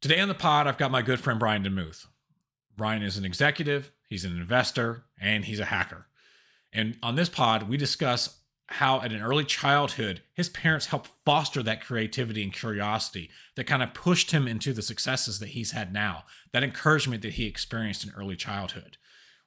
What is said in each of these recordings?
Today on the pod, I've got my good friend Brian DeMuth. Brian is an executive, he's an investor, and he's a hacker. And on this pod, we discuss how at an early childhood, his parents helped foster that creativity and curiosity that kind of pushed him into the successes that he's had now, that encouragement that he experienced in early childhood.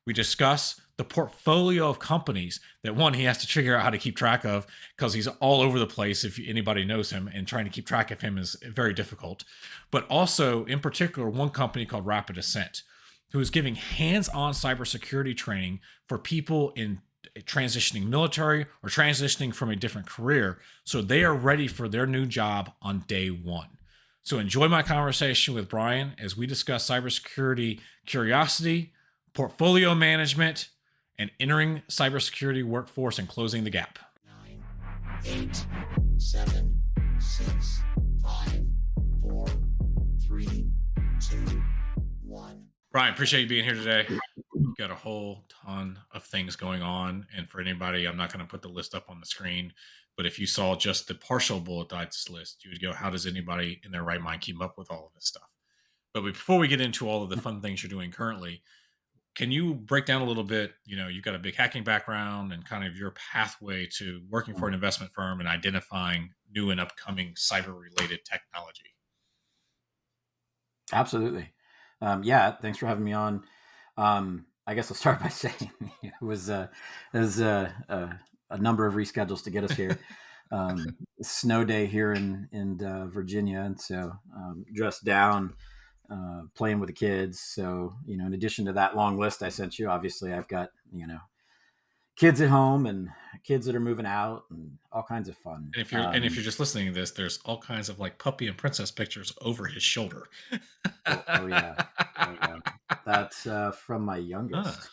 We discuss the portfolio of companies that one, he has to figure out how to keep track of because he's all over the place if anybody knows him, and trying to keep track of him is very difficult. But also, in particular, one company called Rapid Ascent, who is giving hands-on cybersecurity training for people in transitioning military or transitioning from a different career so they are ready for their new job on day one. So enjoy my conversation with Brian as we discuss cybersecurity curiosity, portfolio management, and entering cybersecurity workforce and closing the gap. 9, 8, 7, 6, 5, 4, 3, 2, 1. Brian, appreciate you being here today. We've got a whole ton of things going on. And for anybody, I'm not going to put the list up on the screen, but if you saw just the partial bullet points list, you would go, how does anybody in their right mind keep up with all of this stuff? But before we get into all of the fun things you're doing currently, can you break down a little bit, you've got a big hacking background and kind of your pathway to working for an investment firm and identifying new and upcoming cyber-related technology? Absolutely. Yeah, thanks for having me on. I guess I'll start by saying it was a number of reschedules to get us here. Snow day here in Virginia, and so dressed down, playing with the kids. So, in addition to that long list I sent you, obviously I've got, kids at home and kids that are moving out and all kinds of fun. And if you're just listening to this, there's all kinds of like puppy and princess pictures over his shoulder. Oh yeah. That's from my youngest.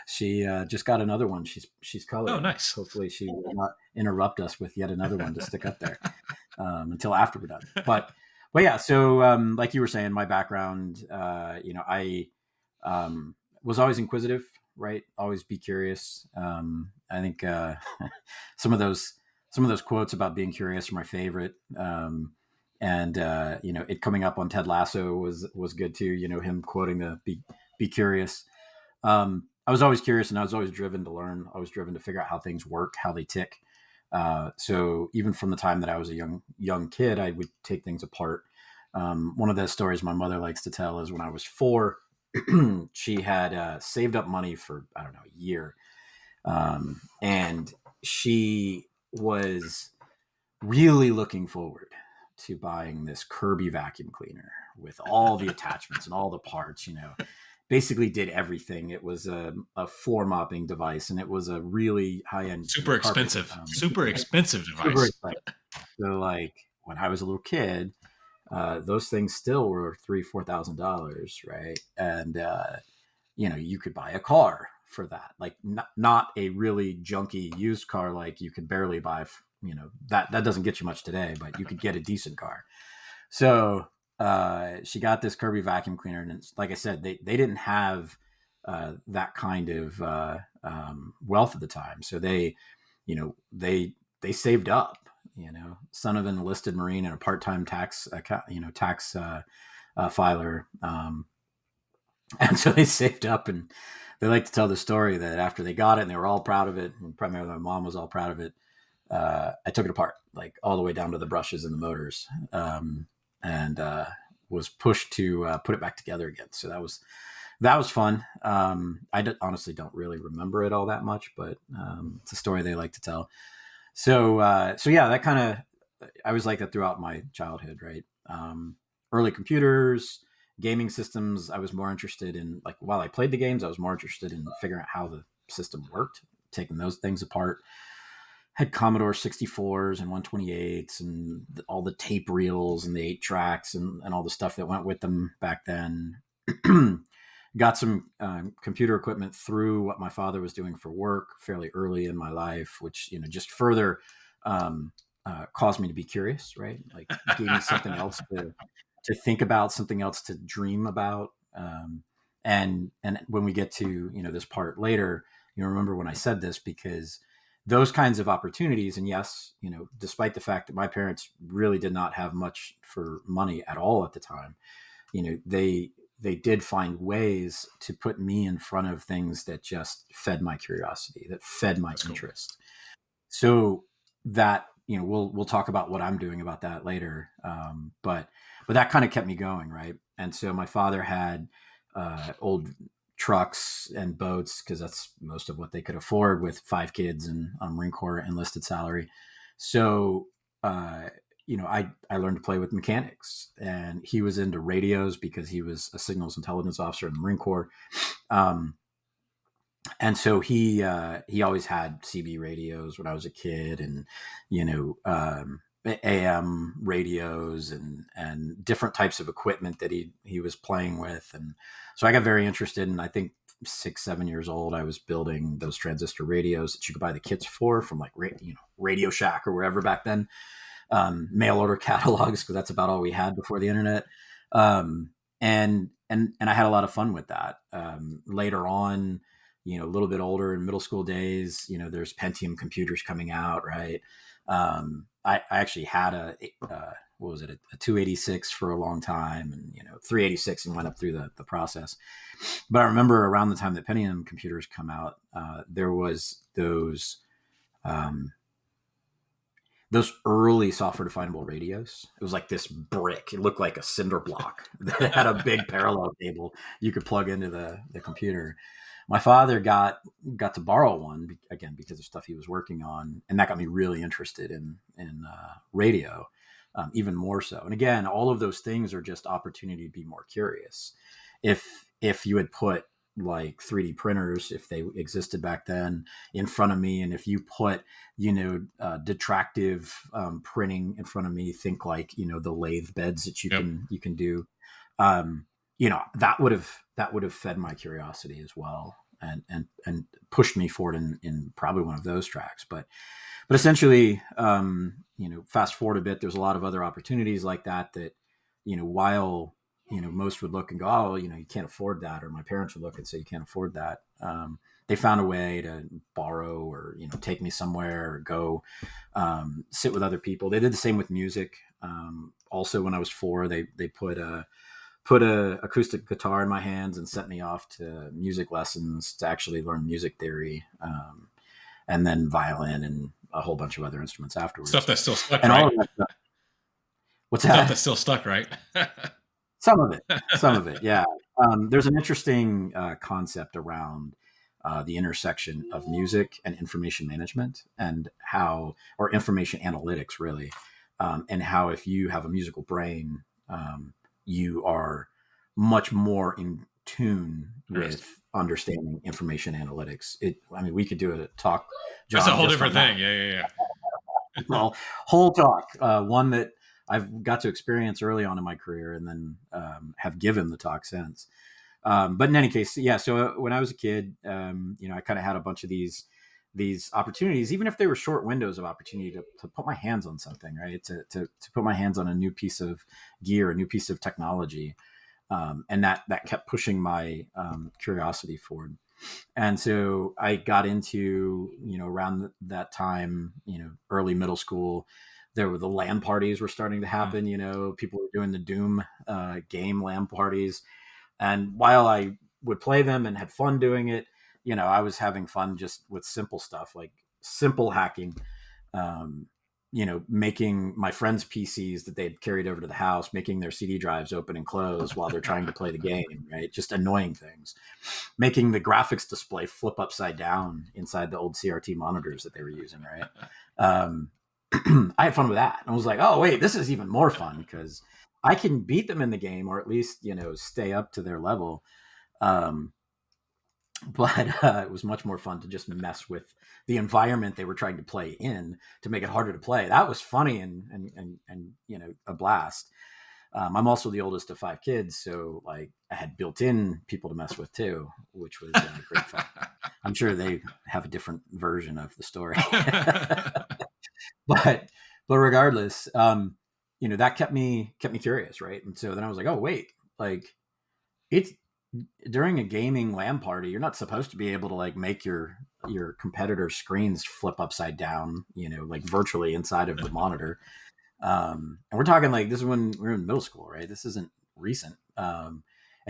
She just got another one. She's colored. Oh, nice. Hopefully she will not interrupt us with yet another one to stick up there until after we're done. But yeah, so like you were saying, my background, I was always inquisitive, right? Always be curious. I think some of those quotes about being curious are my favorite. And it coming up on Ted Lasso was good too. Him quoting the be curious. I was always curious, and I was always driven to learn. I was driven to figure out how things work, how they tick. So even from the time that I was a young kid, I would take things apart. One of the stories my mother likes to tell is when I was 4, she had saved up money for, I don't know, a year. And she was really looking forward to buying this Kirby vacuum cleaner with all the attachments and all the parts, basically did everything. It was a floor mopping device, and it was a really high-end, super expensive device. Super expensive. So like when I was a little kid, those things still were $3,000-$4,000, right? And you could buy a car for that, like not a really junky used car, like you could barely buy. That doesn't get you much today, but you could get a decent car. So she got this Kirby vacuum cleaner, and it's, like I said, they didn't have that kind of wealth at the time. So they saved up. Son of an enlisted Marine and a part-time tax filer. And so they saved up, and they like to tell the story that after they got it and they were all proud of it, and primarily my mom was all proud of it, I took it apart, like all the way down to the brushes and the motors, and was pushed to put it back together again. So that was fun. I honestly don't really remember it all that much, but it's a story they like to tell. So yeah, that kind of, I was like that throughout my childhood, right? Early computers, gaming systems. I was more interested in, like, while I played the games, I was more interested in figuring out how the system worked, taking those things apart. Had Commodore 64s and 128s and all the tape reels and the 8 tracks and all the stuff that went with them back then. Got some computer equipment through what my father was doing for work fairly early in my life, which, just further caused me to be curious, right? Like gave me something else to think about, something else to dream about. And when we get to, this part later, remember when I said this, because those kinds of opportunities. And yes, despite the fact that my parents really did not have much for money at all at the time, they did find ways to put me in front of things that just fed my curiosity, that fed my interest. Cool. So that, we'll talk about what I'm doing about that later. But that kind of kept me going. Right. And so my father had old trucks and boats, because that's most of what they could afford with 5 kids and Marine Corps enlisted salary. So, I learned to play with mechanics, and he was into radios because he was a signals intelligence officer in the Marine Corps. And so he always had CB radios when I was a kid, and, AM radios and different types of equipment that he was playing with. And so I got very interested, and I think 6-7 years old, I was building those transistor radios that you could buy the kits for from like, Radio Shack or wherever back then, mail order catalogs, because that's about all we had before the internet. And I had a lot of fun with that. Later on, a little bit older in middle school days, there's Pentium computers coming out, right? I actually had a 286 for a long time, and 386, and went up through the process. But I remember around the time that Pentium computers come out, there was those early software definable radios. It was like this brick. It looked like a cinder block that had a big parallel cable you could plug into the computer. My father got to borrow one, again, because of stuff he was working on. And that got me really interested in radio, even more so. And again, all of those things are just opportunity to be more curious. If you had put like 3D printers, if they existed back then, in front of me, and if you put, detractive printing in front of me, think like, the lathe beds that you can do, that would have fed my curiosity as well, and pushed me forward in probably one of those tracks. But essentially, fast forward a bit, there's a lot of other opportunities like that, while, most would look and go, oh, you can't afford that. Or my parents would look and say, you can't afford that. They found a way to borrow, or, take me somewhere, or go sit with other people. They did the same with music. Also, when I was 4, they put a acoustic guitar in my hands and sent me off to music lessons to actually learn music theory, and then violin and a whole bunch of other instruments afterwards. Stuff that's still stuck, and right? All of that stuff. What's that? Stuff that's still stuck, right? Some of it. Yeah. There's an interesting concept around the intersection of music and information management, and or information analytics, really. And how, if you have a musical brain, you are much more in tune with understanding information analytics. We could do a talk, John. That's a whole different thing. Yeah. Well, whole talk, one that I've got to experience early on in my career, and then have given the talk since. But in any case, yeah. So when I was a kid, I kind of had a bunch of these opportunities, even if they were short windows of opportunity, to put my hands on something, right? To put my hands on a new piece of gear, a new piece of technology. And that kept pushing my curiosity forward. And so I got into, around that time, early middle school, there were the LAN parties were starting to happen. People were doing the Doom game LAN parties. And while I would play them and had fun doing it, I was having fun just with simple stuff, like simple hacking, making my friends' PCs that they'd carried over to the house, making their CD drives open and close while they're trying to play the game, right? Just annoying things. Making the graphics display flip upside down inside the old CRT monitors that they were using, right? I had fun with that. I was like, oh, wait, this is even more fun, because I can beat them in the game, or at least, stay up to their level. But it was much more fun to just mess with the environment they were trying to play in, to make it harder to play. That was funny and a blast. I'm also the oldest of 5 kids, so like I had built-in people to mess with too, which was great fun. I'm sure they have a different version of the story, but regardless, that kept me curious, right? And so then I was like, oh wait, like during a gaming LAN party, you're not supposed to be able to like make your competitor screens flip upside down, like virtually inside of the monitor. And we're talking like this is when we were in middle school, right? This isn't recent. And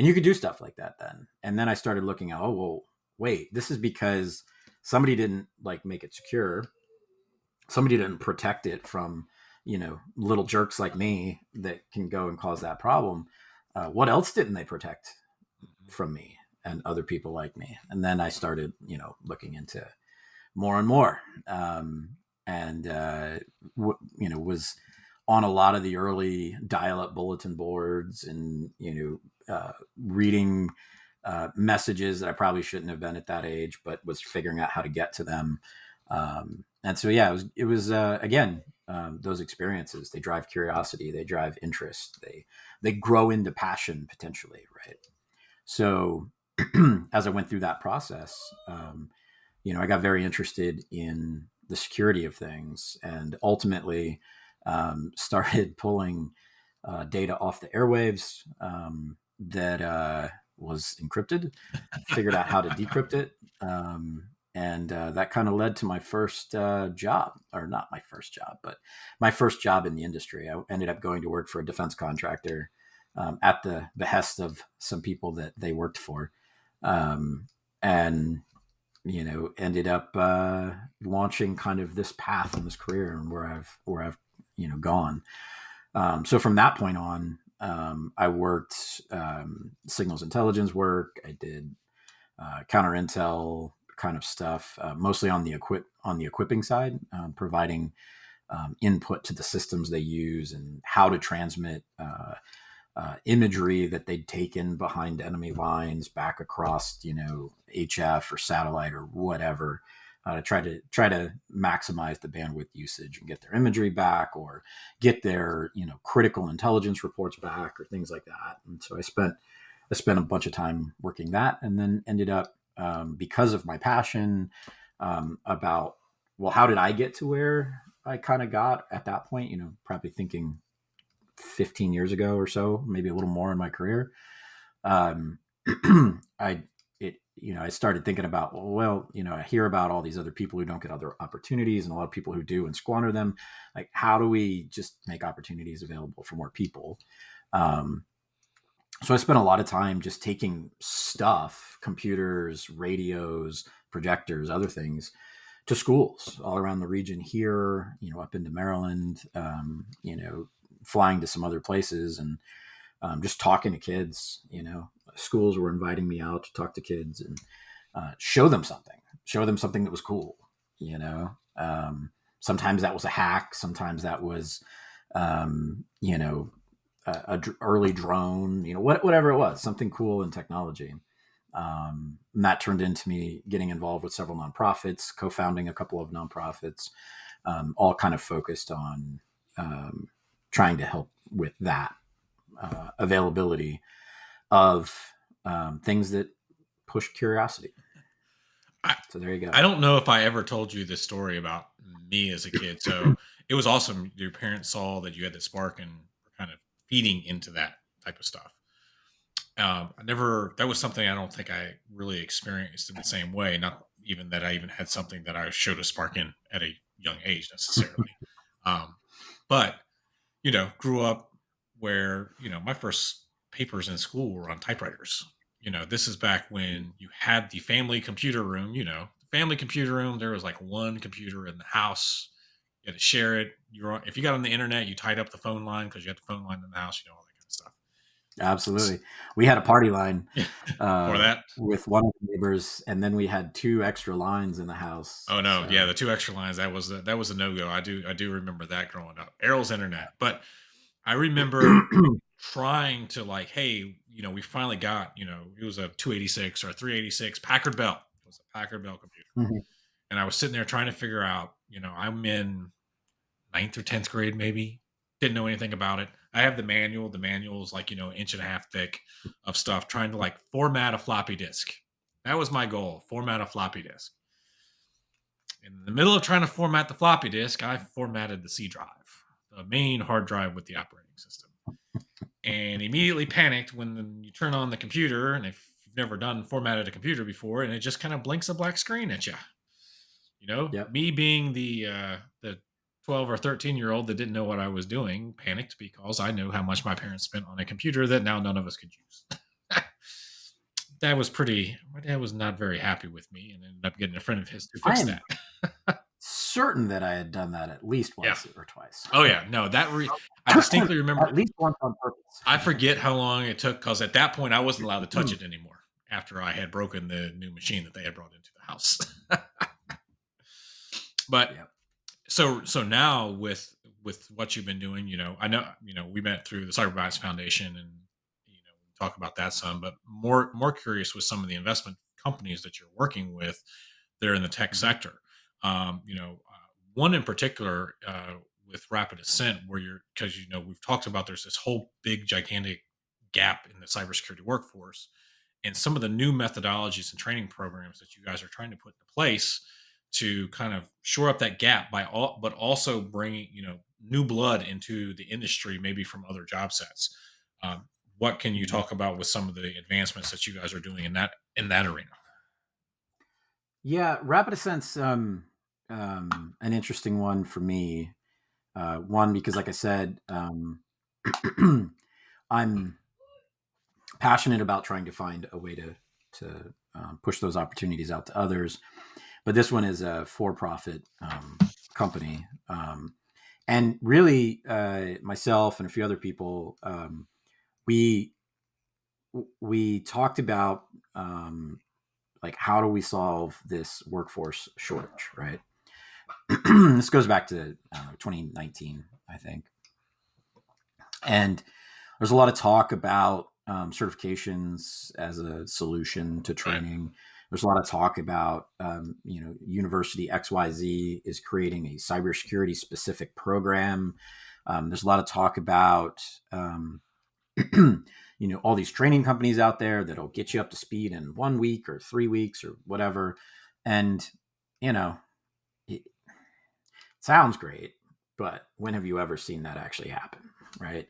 you could do stuff like that then. And then I started looking at, oh, well, wait, this is because somebody didn't like make it secure. Somebody didn't protect it from, little jerks like me that can go and cause that problem. What else didn't they protect from me and other people like me? And then I started, looking into more and more. And was on a lot of the early dial-up bulletin boards and, reading messages that I probably shouldn't have been at that age, but was figuring out how to get to them. And so, yeah, it was again, those experiences, they drive curiosity, they drive interest, they grow into passion potentially. Right. So as I went through that process, I got very interested in the security of things and ultimately started pulling data off the airwaves that was encrypted, figured out how to decrypt it. And that kind of led to my first job, or not my first job, but my first job in the industry. I ended up going to work for a defense contractor at the behest of some people that they worked for. And ended up launching kind of this path in this career and where I've gone. So from that point on, I worked signals intelligence work. I did counter intel kind of stuff, mostly on the equipping side, providing input to the systems they use and how to transmit imagery that they'd taken behind enemy lines back across, HF or satellite or whatever, to try to maximize the bandwidth usage and get their imagery back or get their, critical intelligence reports back or things like that. And so I spent a bunch of time working that, and then ended up, because of my passion, about, well, how did I get to where I kind of got at that point, probably thinking 15 years ago or so, maybe a little more in my career. I started thinking about, I hear about all these other people who don't get other opportunities and a lot of people who do and squander them. Like, how do we just make opportunities available for more people? So I spent a lot of time just taking stuff, computers, radios, projectors, other things, to schools all around the region here, up into Maryland, flying to some other places and just talking to kids. Schools were inviting me out to talk to kids and show them something that was cool. Sometimes that was a hack. Sometimes that was, early drone, whatever it was, something cool in technology. And that turned into me getting involved with several nonprofits, co-founding a couple of nonprofits, all kind of focused on trying to help with that availability of things that push curiosity. So there you go. I don't know if I ever told you this story about me as a kid. So it was awesome. Your parents saw that you had the spark and were kind of feeding into that type of stuff. That was something I don't think I really experienced in the same way. Not even that I even had something that I showed a spark in at a young age necessarily. But, grew up where, my first papers in school were on typewriters. This is back when you had the family computer room, there was like one computer in the house. You had to share it. If you got on the internet, you tied up the phone line because you had the phone line in the house, all that kind of stuff. Absolutely. We had a party line for that with one of the neighbors, and then we had 2 extra lines in the house. Oh no. So. Yeah. The 2 extra lines, that was a no-go. I do remember that growing up. Errol's internet. But I remember trying to hey, we finally got, it was a 286 or a 386 Packard Bell. It was a Packard Bell computer. Mm-hmm. And I was sitting there trying to figure out, I'm in 9th or 10th grade, maybe. Didn't know anything about it. I have the manual. The manual is 1.5 inches thick of stuff, trying to format a floppy disk. That was my goal, format a floppy disk. In the middle of trying to format the floppy disk, I formatted the C drive, the main hard drive with the operating system. And immediately panicked when you turn on the computer, and if you've never done formatted a computer before, and it just kind of blinks a black screen at you. Yep. Me being the 12 or 13-year-old that didn't know what I was doing, panicked because I knew how much my parents spent on a computer that now none of us could use. That was pretty. My dad was not very happy with me, and ended up getting a friend of his to I fix am that. certain that I had done that at least Yeah. once or twice. Oh yeah. No, I distinctly remember. At least once on purpose. I forget how long it took because at that point I wasn't allowed to touch it anymore after I had broken the new machine that they had brought into the house. But Yep. so now with what you've been doing, I know, we met through the Cybersecurity Foundation, and we talk about that some, but more curious with some of the investment companies that you're working with. They're in the tech sector. One in particular, with Rapid Ascent, where because we've talked about there's this whole big gigantic gap in the cybersecurity workforce, and some of the new methodologies and training programs that you guys are trying to put into place to kind of shore up that gap but also bringing new blood into the industry, maybe from other job sets. What can you talk about with some of the advancements that you guys are doing in that arena? Yeah, Rapid Ascent's an interesting one for me. One, because like I said, I'm passionate about trying to find a way to push those opportunities out to others. But this one is a for-profit company. And really, myself and a few other people, we talked about like, how do we solve this workforce shortage, right? This goes back to 2019, I think. And there's a lot of talk about certifications as a solution to training. Right. There's a lot of talk about, University XYZ is creating a cybersecurity specific program. There's a lot of talk about, all these training companies out there that'll get you up to speed in 1 week or 3 weeks or whatever. And, it sounds great, but when have you ever seen that actually happen? Right.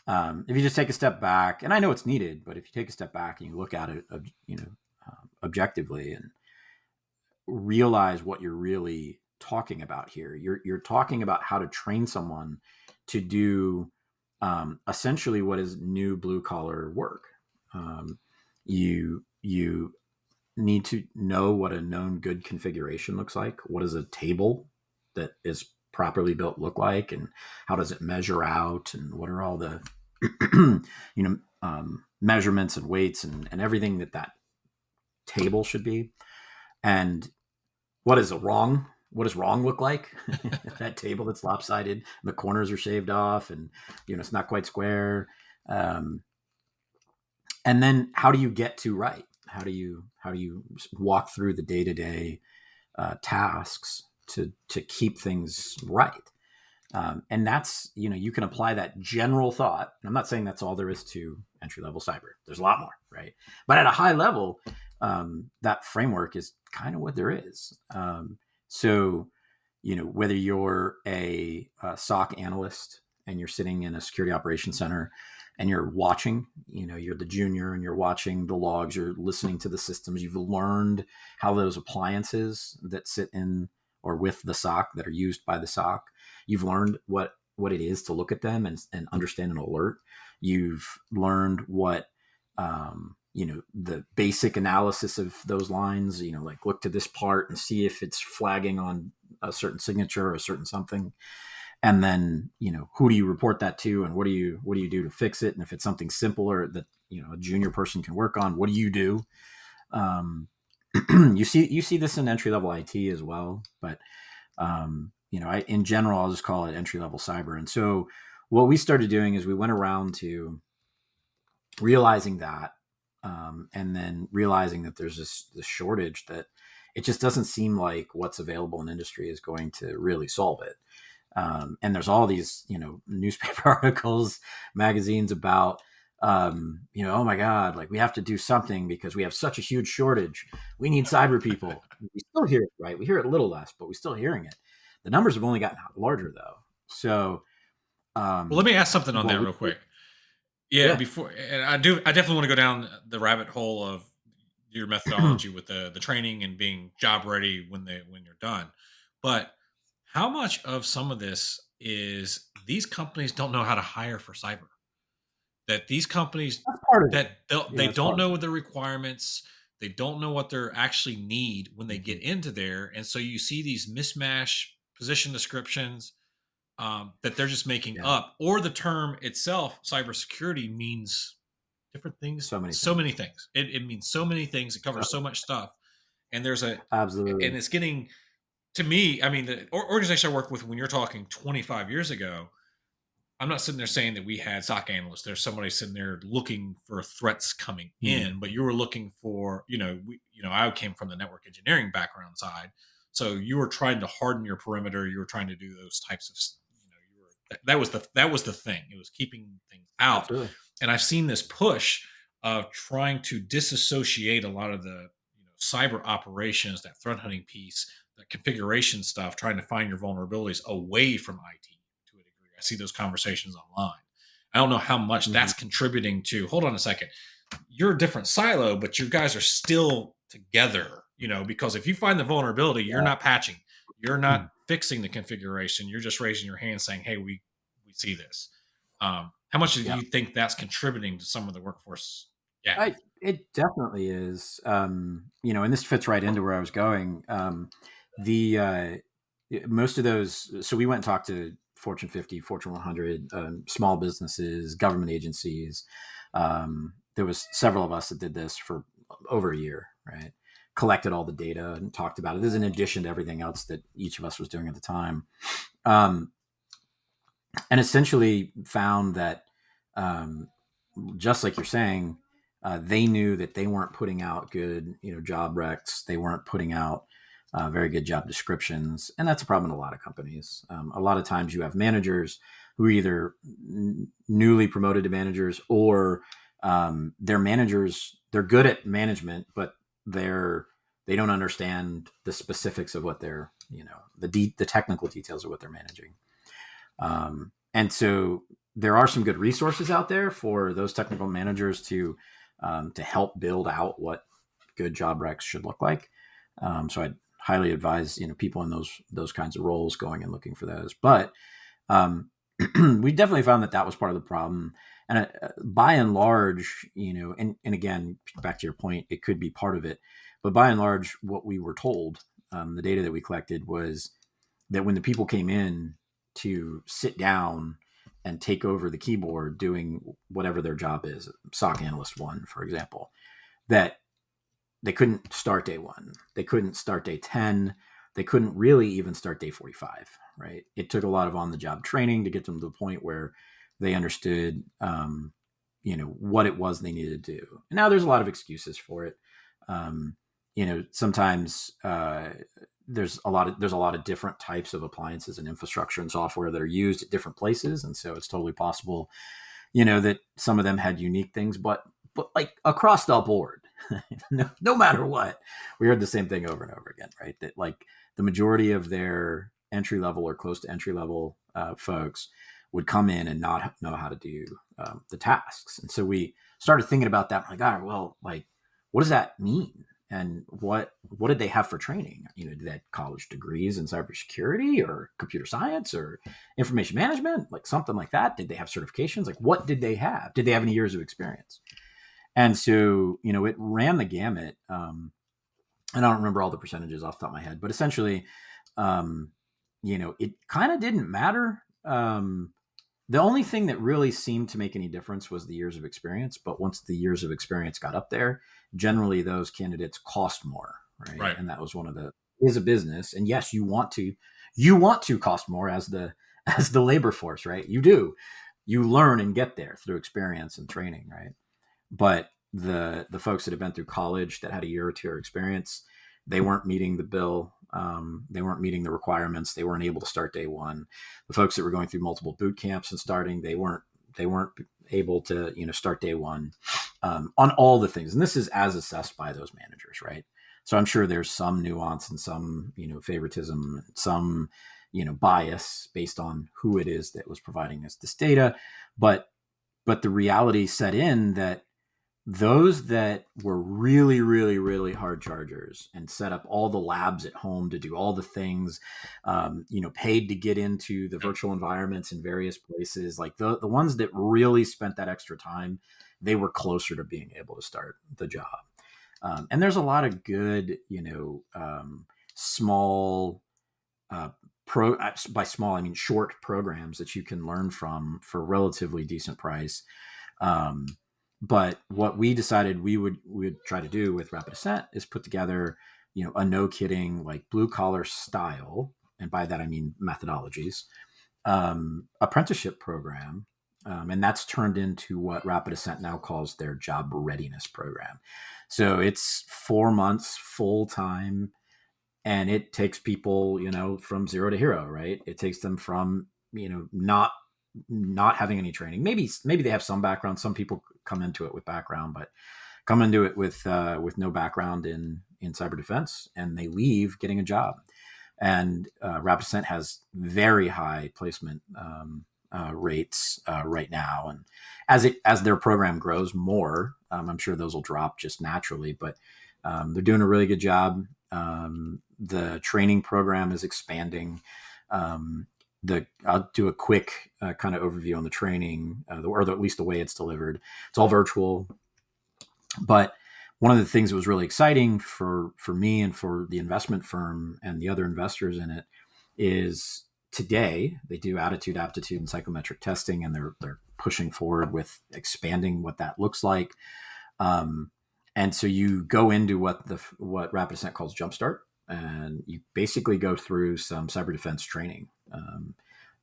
If you just take a step back, and I know it's needed, but if you take a step back and you look at it, objectively and realize what you're really talking about here, you're talking about how to train someone to do essentially what is new blue collar work. You need to know what a known good configuration looks like. What does a table that is properly built look like, and how does it measure out, and what are all the measurements and weights and everything that table should be, and what does wrong look like? That table that's lopsided, the corners are shaved off, and it's not quite square. And then how do you get to right? How do you walk through the day-to-day tasks to keep things right? And that's, you can apply that general thought. I'm not saying that's all there is to entry-level cyber. There's a lot more, right? But at a high level, that framework is kind of what there is. So, whether you're a SOC analyst and you're sitting in a security operations center and you're watching, you're the junior and you're watching the logs, you're listening to the systems, you've learned how those appliances that sit in or with the SOC that are used by the SOC, you've learned what it is to look at them and understand an alert. You've learned what, the basic analysis of those lines, like look to this part and see if it's flagging on a certain signature or a certain something. And then, who do you report that to, and what do you do to fix it? And if it's something simpler that, a junior person can work on, what do you do? You see this in entry-level IT as well, but, in general, I'll just call it entry-level cyber. And so what we started doing is we went around to realizing that, and then realizing that there's this shortage that it just doesn't seem like what's available in industry is going to really solve it. And there's all these, newspaper articles, magazines about, oh my God, like we have to do something because we have such a huge shortage. We need cyber people. We still hear it, right? We hear it a little less, but we're still hearing it. The numbers have only gotten larger though. So, well, let me ask something on that real quick. Yeah, before, and I definitely want to go down the rabbit hole of your methodology with the training and being job ready when you're done. But how much of some of this is these companies don't know how to hire for cyber? That these companies That's part of it. that Yeah, they that's don't part of know it. the requirements, they don't know what they actually need when they Mhm. get into there, and so you see these mismatch position descriptions that they're just making Yeah, up, or the term itself, cybersecurity, means different things, so many so things. many things. It means so many things. It covers so So much stuff, and there's a and absolutely. it's getting to me. I mean, the organization I work with, when you're talking 25 years ago, I'm not sitting there saying that we had SOC analysts. There's somebody sitting there looking for threats coming Mm. in, but you were looking for, I came from the network engineering background side, so you were trying to harden your perimeter. You were trying to do those types of, that was the thing. It was keeping things out, Absolutely. and I've seen this push of trying to disassociate a lot of the cyber operations, that threat hunting piece, the configuration stuff, trying to find your vulnerabilities away from IT to a degree. I see those conversations online. I don't know how much Mhm. that's contributing to. Hold on a second. You're a different silo, but you guys are still together. Because if you find the vulnerability, you're Yeah. not patching, you're not fixing the configuration. You're just raising your hand, saying, "Hey, we see this." How much do Yeah. you think that's contributing to some of the workforce gap? It definitely is. And this fits right into where I was going. The Most of those. So we went and talked to Fortune 50, Fortune 100, small businesses, government agencies. There was several of us that did this for over a year, right? Collected all the data and talked about it. This is in addition to everything else that each of us was doing at the time. Um, and essentially found that, um, just like you're saying, they knew that they weren't putting out good, job recs. They weren't putting out very good job descriptions, and that's a problem in a lot of companies. A lot of times, you have managers who are either newly promoted to managers, or they're managers. They're good at management, but they don't understand the specifics of what they're, the technical details of what they're managing. And so there are some good resources out there for those technical managers to help build out what good job recs should look like. So I'd highly advise people in those kinds of roles going and looking for those. But um, we definitely found that was part of the problem. And by and large, and again, back to your point, it could be part of it. But by and large, what we were told, the data that we collected was that when the people came in to sit down and take over the keyboard doing whatever their job is, SOC analyst one, for example, that they couldn't start day one. They couldn't start day 10. They couldn't really even start day 45, right? It took a lot of on the job training to get them to the point where they understood, what it was they needed to do. And now there's a lot of excuses for it. Sometimes there's a lot of different types of appliances and infrastructure and software that are used at different places, and so it's totally possible, that some of them had unique things, but like across the board, no matter what, we heard the same thing over and over again, right? That like the majority of their entry level or close to entry level folks would come in and not know how to do the tasks, and so we started thinking about that. Like, all right, well, like, what does that mean? And what did they have for training? Did they have college degrees in cybersecurity or computer science or information management, like something like that? Did they have certifications? Like, what did they have? Did they have any years of experience? And so, it ran the gamut. And I don't remember all the percentages off the top of my head, but essentially, um, it kind of didn't matter. The only thing that really seemed to make any difference was the years of experience. But once the years of experience got up there, generally those candidates cost more, right? Right. And that was one of the is a business. And yes, you want to cost more as the as the labor force, right? You do. You learn and get there through experience and training, right? But the folks that have been through college that had a year or two of experience, they weren't meeting the bill. They weren't meeting the requirements. They weren't able to start day one. The folks that were going through multiple boot camps and starting, they weren't able to start day one on all the things. And this is as assessed by those managers, right? So I'm sure there's some nuance and some favoritism, some bias based on who it is that was providing us this data, but the reality set in that those that were really, really, really hard chargers and set up all the labs at home to do all the things, paid to get into the virtual environments in various places, like the ones that really spent that extra time, they were closer to being able to start the job. And there's a lot of good, small, by small, I mean short programs that you can learn from for relatively decent price. But what we decided we would try to do with Rapid Ascent is put together, a no kidding, like blue collar style, and by that I mean methodologies, apprenticeship program. And that's turned into what Rapid Ascent now calls their job readiness program. So it's 4 months full time, and it takes people, from zero to hero, right? It takes them from, not having any training. Maybe they have some background. Some people come into it with background, but come into it with no background in cyber defense, and they leave getting a job. And Rapid Ascent has very high placement rates right now, and as their program grows more, I'm sure those will drop just naturally. But they're doing a really good job. The training program is expanding. I'll do a quick kind of overview on the training, or at least the way it's delivered. It's all virtual, but one of the things that was really exciting for me and for the investment firm and the other investors in it is today they do attitude, aptitude, and psychometric testing, and they're pushing forward with expanding what that looks like. And so you go into what Rapid Ascent calls Jumpstart, and you basically go through some cyber defense training.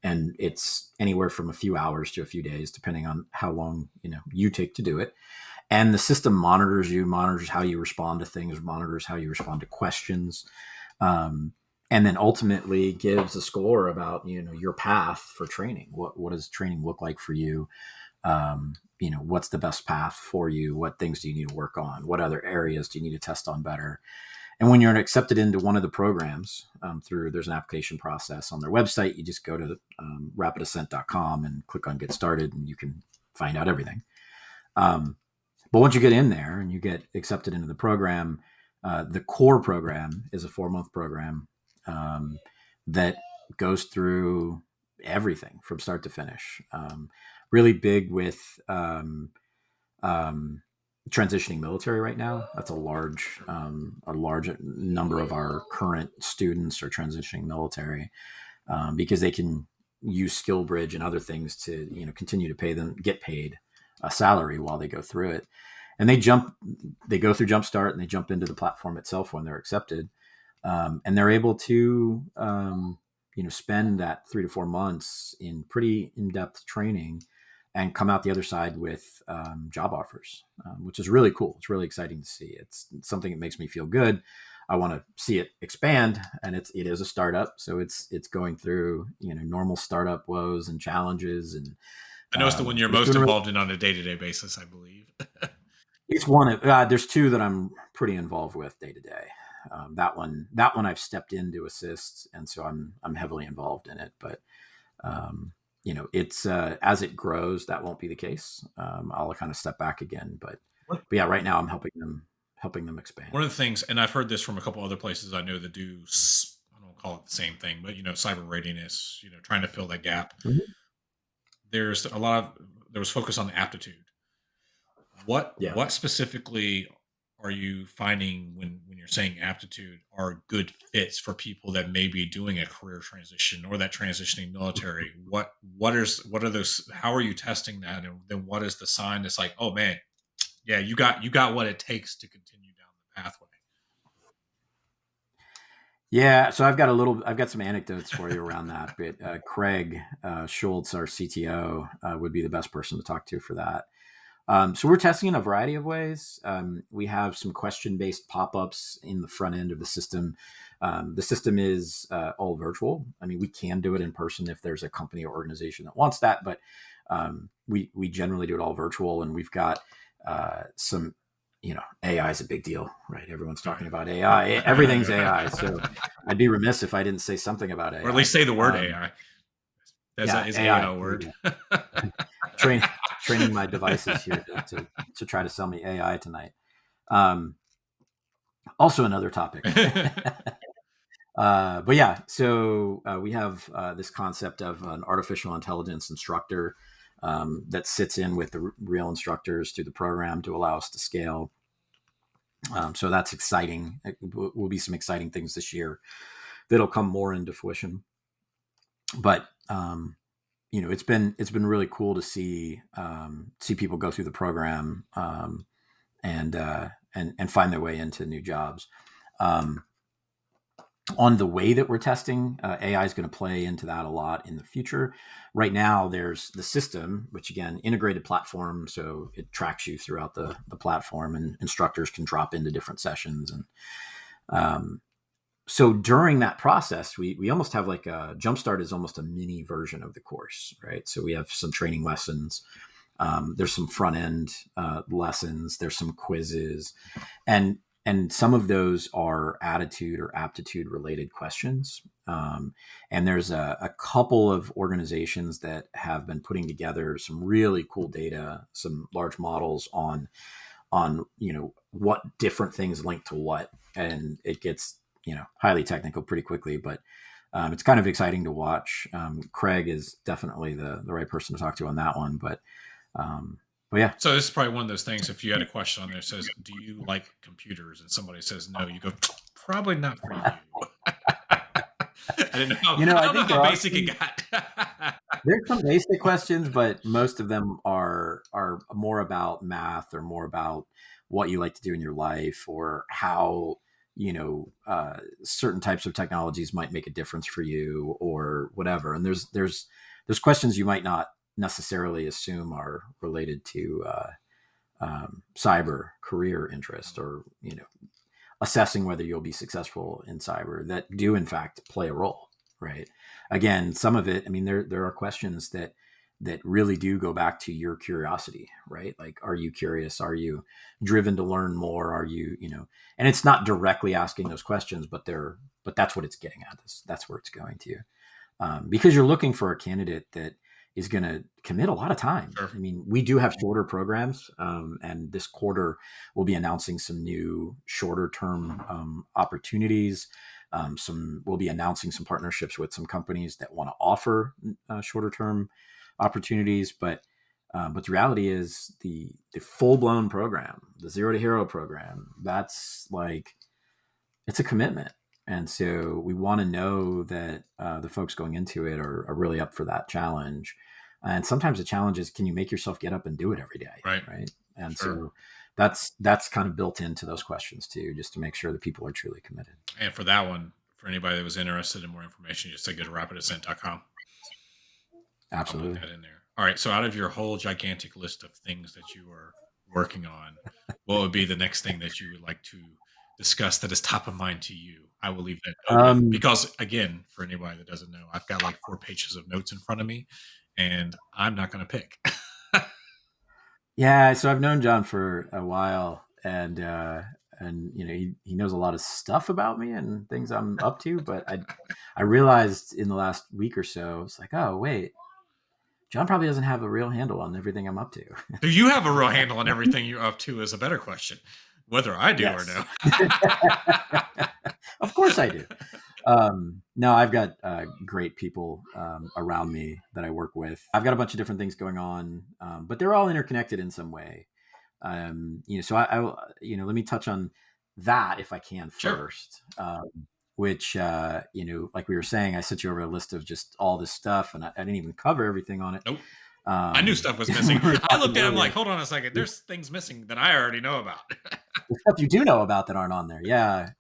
And it's anywhere from a few hours to a few days, depending on how long you take to do it. And the system monitors how you respond to things, monitors how you respond to questions, and then ultimately gives a score about your path for training. What does training look like for you? What's the best path for you? What things do you need to work on? What other areas do you need to test on better? And when you're accepted into one of the programs, there's an application process on their website. You just go to rapidascent.com and click on Get Started, and you can find out everything. But once you get in there and you get accepted into the program, the core program is a 4-month program that goes through everything from start to finish. Really big with transitioning military right now. That's a large number of our current students are transitioning military because they can use Skill Bridge and other things to continue to get paid a salary while they go through it. And they go through Jumpstart, and they jump into the platform itself when they're accepted, and they're able to spend that 3 to 4 months in pretty in-depth training and come out the other side with job offers, which is really cool. It's really exciting to see. It's something that makes me feel good. I want to see it expand, and it is a startup, so it's going through normal startup woes and challenges. And I know it's the one you're most involved in on a day-to-day basis, I believe. It's one of there's two that I'm pretty involved with day to day. That one I've stepped in to assist, and so I'm heavily involved in it. But it's as it grows, that won't be the case. I'll kind of step back again, but yeah, right now I'm helping them expand. One of the things, and I've heard this from a couple other places I know that do, I don't call it the same thing, but cyber readiness, trying to fill that gap. Mm-hmm. There was focus on the aptitude. What specifically are you finding when you're saying aptitude are good fits for people that may be doing a career transition or that transitioning military? What are those? How are you testing that? And then what is the sign that's like, oh man, yeah, you got what it takes to continue down the pathway? Yeah, so I've got some anecdotes for you around that. But Craig Schultz, our CTO, would be the best person to talk to for that. So we're testing in a variety of ways. We have some question-based pop-ups in the front end of the system. The system is all virtual. I mean, we can do it in person if there's a company or organization that wants that, but we generally do it all virtual. And we've got some, AI is a big deal, right? Everyone's talking about AI. Everything's AI. So I'd be remiss if I didn't say something about AI. Or at least say the word AI. Is AI a word? training my devices here to try to sell me AI tonight. Also another topic. But yeah, so we have this concept of an artificial intelligence instructor that sits in with the real instructors through the program to allow us to scale. So that's exciting. It will be some exciting things this year that'll come more into fruition. But it's been really cool to see people go through the program and find their way into new jobs. On the way that we're testing, AI is going to play into that a lot in the future. Right now, there's the system, which again, integrated platform. So it tracks you throughout the platform, and instructors can drop into different sessions. And so during that process, we almost have like a Jumpstart is almost a mini version of the course, right? So we have some training lessons. There's some front end lessons. There's some quizzes, and some of those are attitude or aptitude related questions. And there's a couple of organizations that have been putting together some really cool data, some large models on what different things link to what, and it gets highly technical pretty quickly, but it's kind of exciting to watch. Craig is definitely the right person to talk to on that one, but yeah. So this is probably one of those things. If you had a question on there that says, "Do you like computers?" and somebody says no, you go, "Probably not for you." I didn't know. I don't know how basic it got. There's some basic questions, but most of them are more about math or more about what you like to do in your life, or how certain types of technologies might make a difference for you, or whatever. And there's questions you might not necessarily assume are related to cyber career interest, or assessing whether you'll be successful in cyber, that do in fact play a role, right? Again, some of it, I mean, there are questions that really do go back to your curiosity, right? Like, are you curious? Are you driven to learn more? Are you, and it's not directly asking those questions, but that's what it's getting at. That's where it's going to, because you're looking for a candidate that is going to commit a lot of time. Sure. I mean, we do have shorter programs, and this quarter we'll be announcing some new shorter term opportunities. We'll be announcing some partnerships with some companies that want to offer shorter term opportunities, but the reality is the full blown program, the Zero to Hero program, that's like, it's a commitment. And so we want to know that the folks going into it are really up for that challenge. And sometimes the challenge is, can you make yourself get up and do it every day? Right. And Sure. so that's kind of built into those questions too, just to make sure that people are truly committed. And for that one, for anybody that was interested in more information, just go to rapidascent.com. Absolutely. I'll put that in there. All right. So out of your whole gigantic list of things that you are working on, what would be the next thing that you would like to discuss that is top of mind to you? I will leave that open because, again, for anybody that doesn't know, I've got like 4 pages of notes in front of me, and I'm not going to pick. Yeah, so I've known John for a while, and he knows a lot of stuff about me and things I'm up to. But I realized in the last week or so, it's like, oh wait, John probably doesn't have a real handle on everything I'm up to. Do you have a real handle on everything you're up to is a better question. Whether I do or no. Of course I do. No, I've got great people around me that I work with. I've got a bunch of different things going on, but they're all interconnected in some way. So I let me touch on that if I can first. Sure. Which, like we were saying, I sent you over a list of just all this stuff, and I didn't even cover everything on it. Nope. I knew stuff was missing. I looked at it, I'm like, hold on a second. There's things missing that I already know about. The stuff you do know about that aren't on there. Yeah.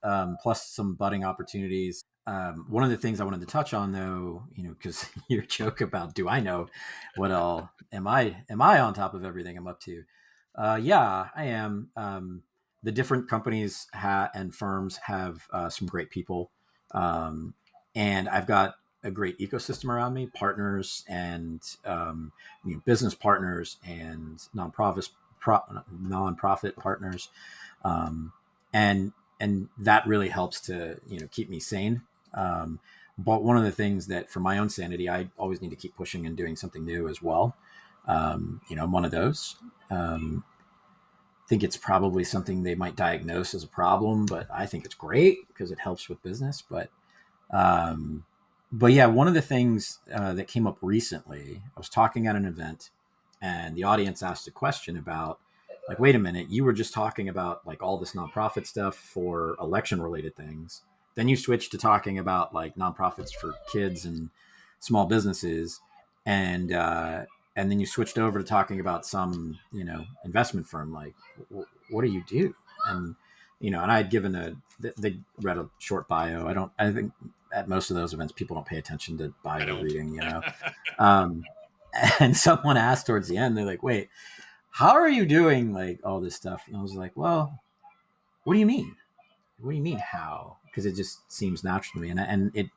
Plus some budding opportunities. One of the things I wanted to touch on, though, because your joke about, do I know what all am I on top of everything I'm up to? Yeah, I am. The different companies and firms have some great people. And I've got a great ecosystem around me, partners and business partners and nonprofit partners, and that really helps to keep me sane. But one of the things that for my own sanity, I always need to keep pushing and doing something new as well. I'm one of those. Think it's probably something they might diagnose as a problem, but I think it's great because it helps with business. But yeah, one of the things that came up recently, I was talking at an event, and the audience asked a question about, like, wait a minute, you were just talking about like all this nonprofit stuff for election related things. Then you switched to talking about like nonprofits for kids and small businesses, and then you switched over to talking about some investment firm. Like, what do you do? And and I had given they read a short bio. I think at most of those events people don't pay attention to bio reading. um, and someone asked towards the end, they're like, wait, how are you doing like all this stuff? And I was like, well, what do you mean? What do you mean how? Because it just seems natural to me. And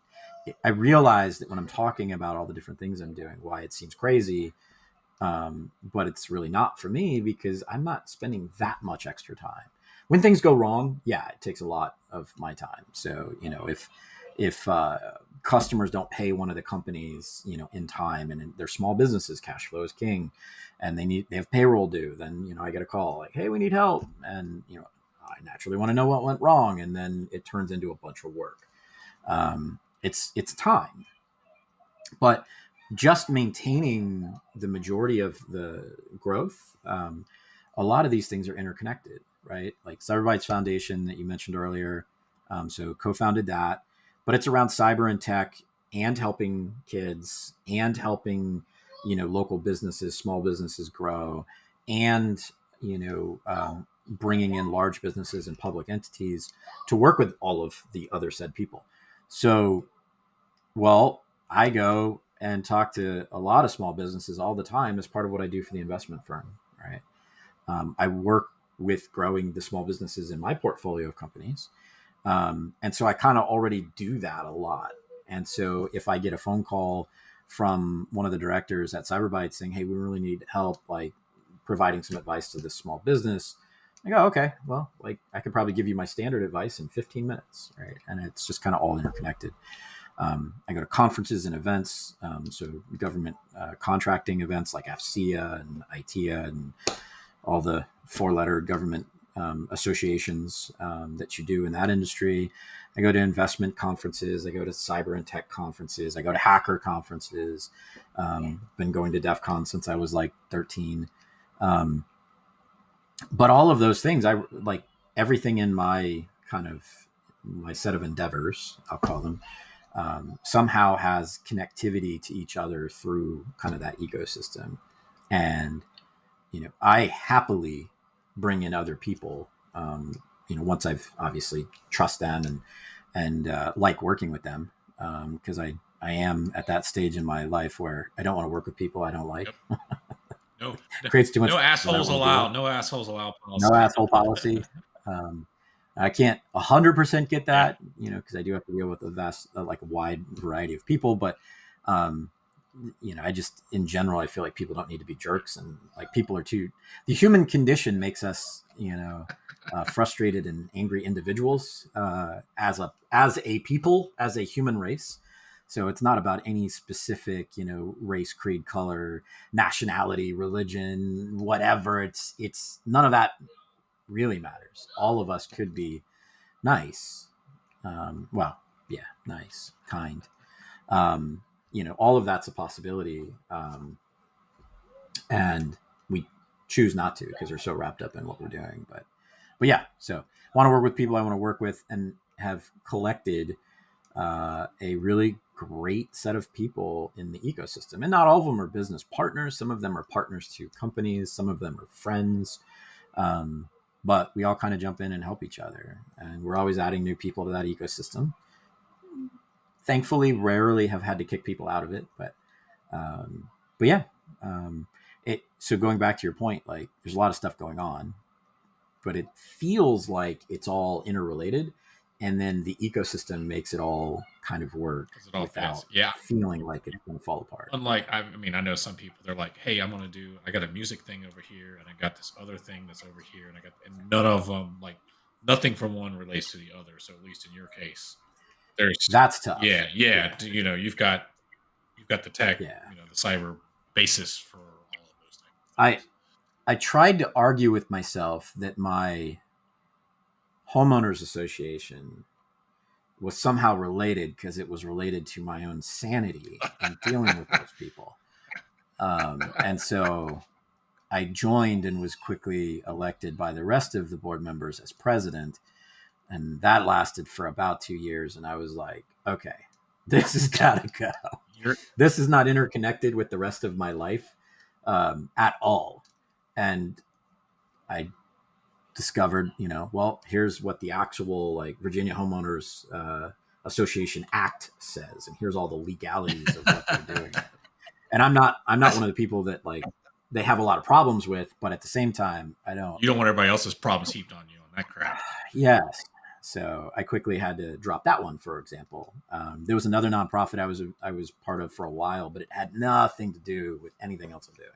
I realized that when I'm talking about all the different things I'm doing, why it seems crazy, but it's really not for me because I'm not spending that much extra time. When things go wrong, yeah, it takes a lot of my time. So, if customers don't pay one of the companies, in time, and they're small businesses, cash flow is king, and they have payroll due, then, I get a call like, hey, we need help. And, I naturally want to know what went wrong. And then it turns into a bunch of work. It's time, but just maintaining the majority of the growth. A lot of these things are interconnected, right? Like Cyberbytes Foundation that you mentioned earlier. So co-founded that, but it's around cyber and tech and helping kids and helping, local businesses, small businesses grow, and, bringing in large businesses and public entities to work with all of the other said people. So, well, I go and talk to a lot of small businesses all the time as part of what I do for the investment firm, right? I work with growing the small businesses in my portfolio of companies. And so I kind of already do that a lot. And so if I get a phone call from one of the directors at Cyberbytes saying, hey, we really need help, like providing some advice to this small business, I go, okay, well, like I could probably give you my standard advice in 15 minutes, right? And it's just kind of all interconnected. I go to conferences and events, so government contracting events like AFCEA and ITEA and all the four-letter government associations that you do in that industry. I go to investment conferences. I go to cyber and tech conferences. I go to hacker conferences. Been going to DEF CON since I was like 13. But all of those things, I like everything in my set of endeavors, I'll call them, somehow has connectivity to each other through kind of that ecosystem. And, I happily bring in other people, once I've obviously trust them and like working with them, because I am at that stage in my life where I don't want to work with people I don't like. Yep. No, creates too much. No assholes allowed. No assholes allowed. No asshole policy. I can't 100% get that, because I do have to deal with a wide variety of people. But, I just, in general, I feel like people don't need to be jerks, and like people are too. The human condition makes us, frustrated and angry individuals as a people, as a human race. So it's not about any specific, race, creed, color, nationality, religion, whatever. It's none of that really matters. All of us could be nice. Nice, kind. All of that's a possibility. And we choose not to because we're so wrapped up in what we're doing. But yeah, so I want to work with people I want to work with and have collected a really great set of people in the ecosystem. And not all of them are business partners. Some of them are partners to companies. Some of them are friends. But we all kind of jump in and help each other. And we're always adding new people to that ecosystem. Thankfully, rarely have had to kick people out of it. But yeah. So going back to your point, like there's a lot of stuff going on, but it feels like it's all interrelated. And then the ecosystem makes it all kind of work without feeling like it's going to fall apart. Unlike, I know some people, they're like, hey, I got a music thing over here, and I got this other thing that's over here, and none of them, like, nothing from one relates to the other. So at least in your case, that's tough. Yeah. You've got the tech, the cyber basis for all of I I tried to argue with myself that my homeowners association was somehow related because it was related to my own sanity in dealing with those people. And so I joined and was quickly elected by the rest of the board members as president. And that lasted for about 2 years. And I was like, okay, this has got to go. This is not interconnected with the rest of my life at all. And I discovered, well, here's what the actual like Virginia Homeowners Association Act says, and here's all the legalities of what they're doing. And I'm not one of the people that like they have a lot of problems with, but at the same time, I don't. You don't want everybody else's problems heaped on you on that crap. Yes. So I quickly had to drop that one, for example. There was another nonprofit I was part of for a while, but it had nothing to do with anything else I'm doing.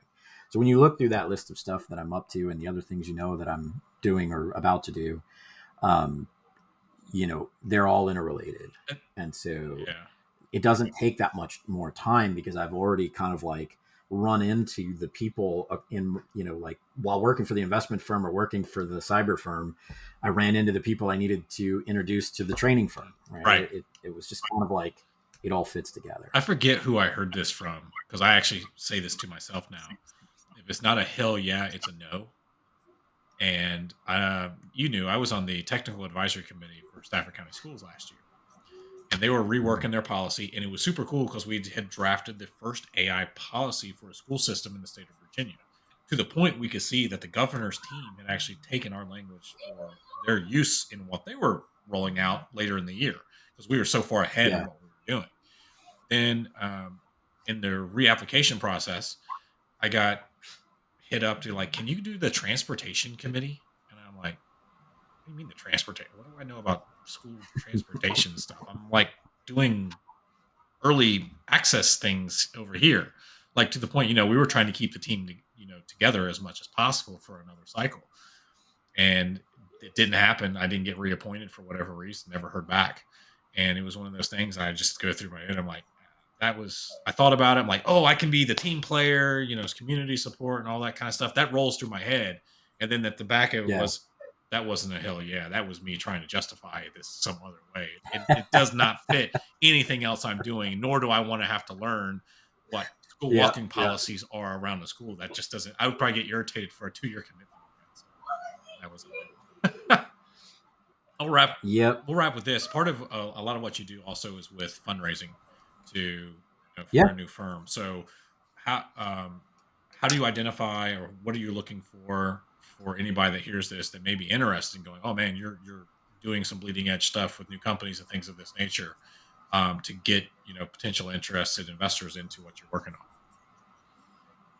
So when you look through that list of stuff that I'm up to and the other things that I'm doing or about to do, they're all interrelated. And so it doesn't take that much more time because I've already kind of like run into the people in, like while working for the investment firm or working for the cyber firm, I ran into the people I needed to introduce to the training firm. Right. It was just kind of like, it all fits together. I forget who I heard this from because I actually say this to myself now. If it's not a hell yeah, it's a no. And I was on the technical advisory committee for Stafford County Schools last year. And they were reworking their policy. And it was super cool because we had drafted the first AI policy for a school system in the state of Virginia. To the point we could see that the governor's team had actually taken our language for their use in what they were rolling out later in the year. Because we were so far ahead of what we were doing. Then in the reapplication process, I got hit up to like, can you do the transportation committee? And I'm like, what do you mean the transportation? What do I know about school transportation stuff? I'm like doing early access things over here, like to the point, we were trying to keep the team, together as much as possible for another cycle. And it didn't happen. I didn't get reappointed for whatever reason, never heard back. And it was one of those things I just go through my head. I'm like, I thought about it. I'm like, oh, I can be the team player, it's community support and all that kind of stuff. That rolls through my head. And then at the back of it that wasn't a hell yeah. That was me trying to justify this some other way. It does not fit anything else I'm doing, nor do I want to have to learn what school walking policies are around the school. That just doesn't, I would probably get irritated for a 2-year commitment. So that wasn't We'll wrap with this. Part of a lot of what you do also is with fundraising for a new firm. So how do you identify, or what are you looking for anybody that hears this that may be interested in going, oh man, you're doing some bleeding edge stuff with new companies and things of this nature, to get, potential interested investors into what you're working on?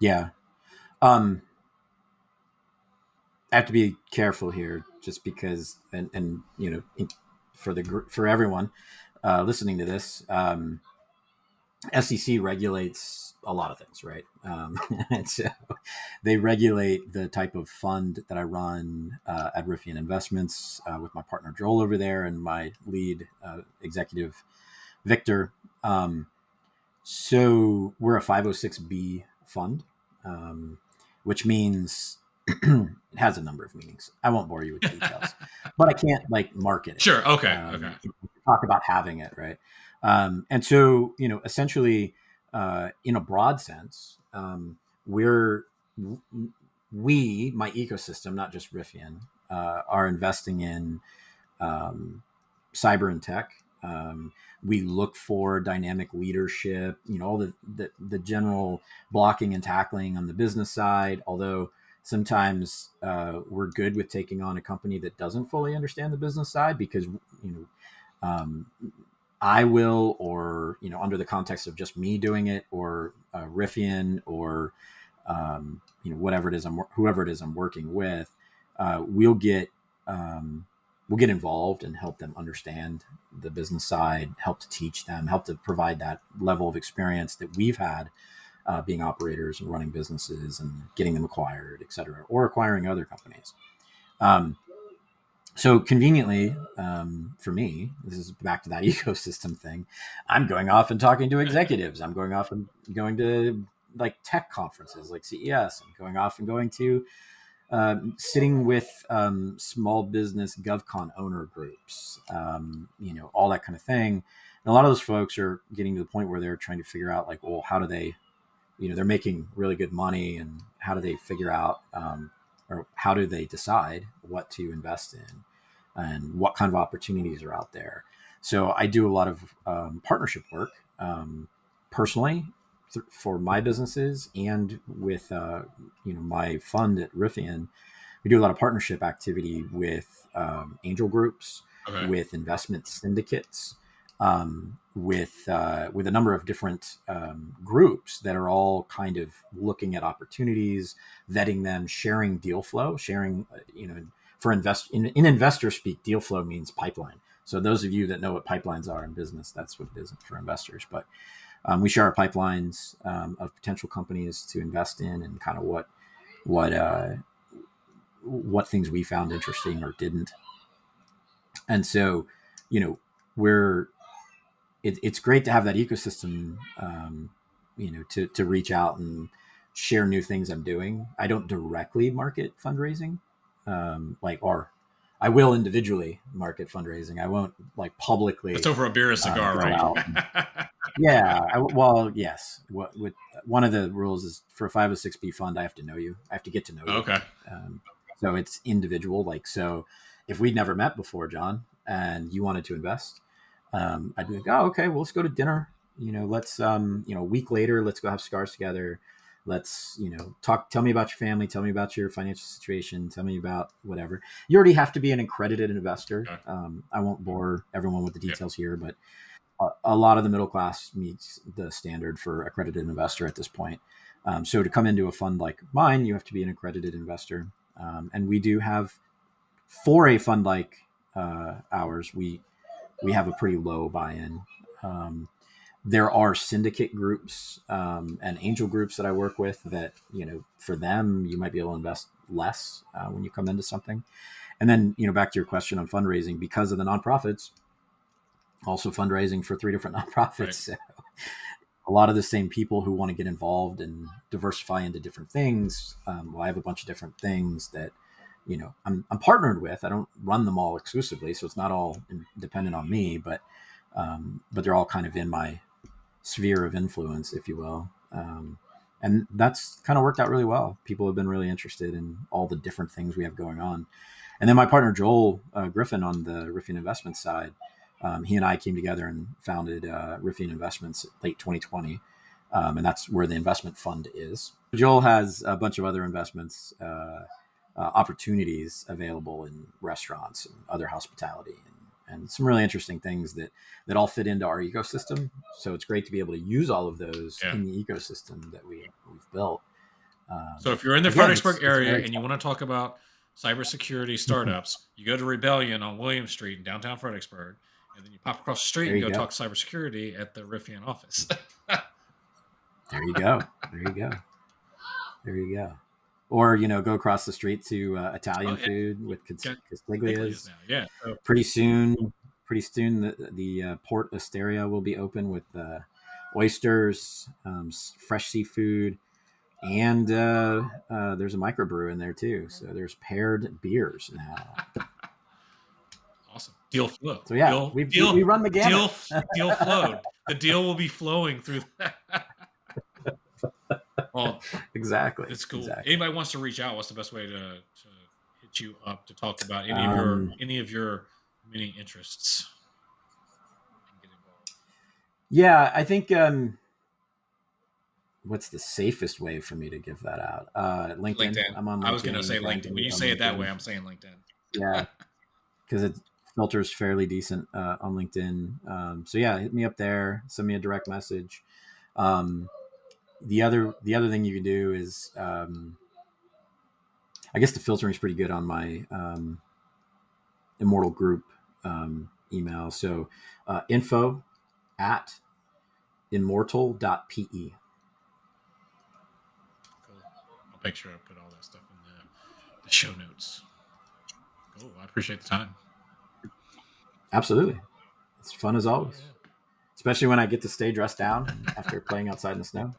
Yeah. I have to be careful here just because, and for everyone listening to this, SEC regulates a lot of things, right? And so they regulate the type of fund that I run at Riffian Investments with my partner Joel over there and my lead executive Victor. So we're a 506B fund, which means it has a number of meanings. I won't bore you with details, but I can't market it. Sure. Okay. Talk about having it, right? And so, essentially, in a broad sense, my ecosystem, not just Riffian, are investing in cyber and tech. We look for dynamic leadership, all the general blocking and tackling on the business side, although sometimes we're good with taking on a company that doesn't fully understand the business side because, I will, or, under the context of just me doing it, or Riffian, or, whoever it is I'm working with, we'll get involved and help them understand the business side, help to teach them, help to provide that level of experience that we've had being operators and running businesses and getting them acquired, et cetera, or acquiring other companies. So conveniently, for me, this is back to that ecosystem thing. I'm going off and talking to executives. I'm going off and going to like tech conferences like CES, and going to sitting with small business GovCon owner groups, all that kind of thing. And a lot of those folks are getting to the point where they're trying to figure out like, well, how do they, they're making really good money, and how do they figure out, or how do they decide what to invest in and what kind of opportunities are out there? So I do a lot of partnership work personally for my businesses, and with my fund at Riffian. We do a lot of partnership activity with angel groups, Okay. with investment syndicates, with a number of different groups that are all kind of looking at opportunities, vetting them, sharing deal flow, sharing, for in investor speak, deal flow means pipeline. So those of you that know what pipelines are in business, that's what it is for investors. But we share our pipelines of potential companies to invest in, and kind of what things we found interesting or didn't. And so, it's great to have that ecosystem, to reach out and share new things I'm doing. I don't directly market fundraising, or I will individually market fundraising. I won't like publicly. It's over a beer and cigar, right? Yeah. Yes. With one of the rules is for a 506B fund, I have to know you. I have to get to know you. Okay. So it's individual. Like, so if we'd never met before, John, and you wanted to invest, I'd be like, oh, okay, well, let's go to dinner. Let's, a week later, let's go have cigars together. Let's, talk, tell me about your family, tell me about your financial situation, tell me about whatever. You already have to be an accredited investor. Okay. I won't bore everyone with the details here, but a lot of the middle class meets the standard for accredited investor at this point. So to come into a fund like mine, you have to be an accredited investor. And we do have, for a fund like ours, we have a pretty low buy-in. There are syndicate groups and angel groups that I work with that, for them, you might be able to invest less when you come into something. And then, back to your question on fundraising, because of the nonprofits, also fundraising for 3 different nonprofits. Right. So a lot of the same people who want to get involved and diversify into different things. I have a bunch of different things that, I'm partnered with. I don't run them all exclusively, so it's not all dependent on me, but they're all kind of in my sphere of influence, if you will. And that's kind of worked out really well. People have been really interested in all the different things we have going on. And then my partner, Joel Griffin, on the Riffian Investments side, he and I came together and founded Riffian Investments late 2020. And that's where the investment fund is. Joel has a bunch of other investments, opportunities available in restaurants and other hospitality, and some really interesting things that all fit into our ecosystem. So it's great to be able to use all of those in the ecosystem that we've built. So if you're in the Fredericksburg area and you want to talk about cybersecurity startups, you go to Rebellion on William Street in downtown Fredericksburg, and then you pop across the street and go talk cybersecurity at the Riffian office. There you go. Or, go across the street to Italian food with Castiglia's. Yeah. So, pretty soon, the Port Osteria will be open with oysters, fresh seafood, and there's a microbrew in there too. So there's paired beers now. Awesome. Deal flow. So yeah, we run the gamut. Deal flowed. The deal will be flowing through. Well, exactly. It's cool. Exactly. Anybody wants to reach out, what's the best way to hit you up to talk about any of your many interests? Yeah, I think what's the safest way for me to give that out? LinkedIn. I'm on LinkedIn. I was going to say LinkedIn. When you say it that way, I'm saying LinkedIn. Yeah, because it filters fairly decent on LinkedIn. So yeah, hit me up there. Send me a direct message. The other thing you can do is, I guess the filtering is pretty good on my Immortal Group email. So info@immortal.pe. Cool. I'll make sure I put all that stuff in the show notes. Cool. I appreciate the time. Absolutely. It's fun as always. Especially when I get to stay dressed down after playing outside in the snow.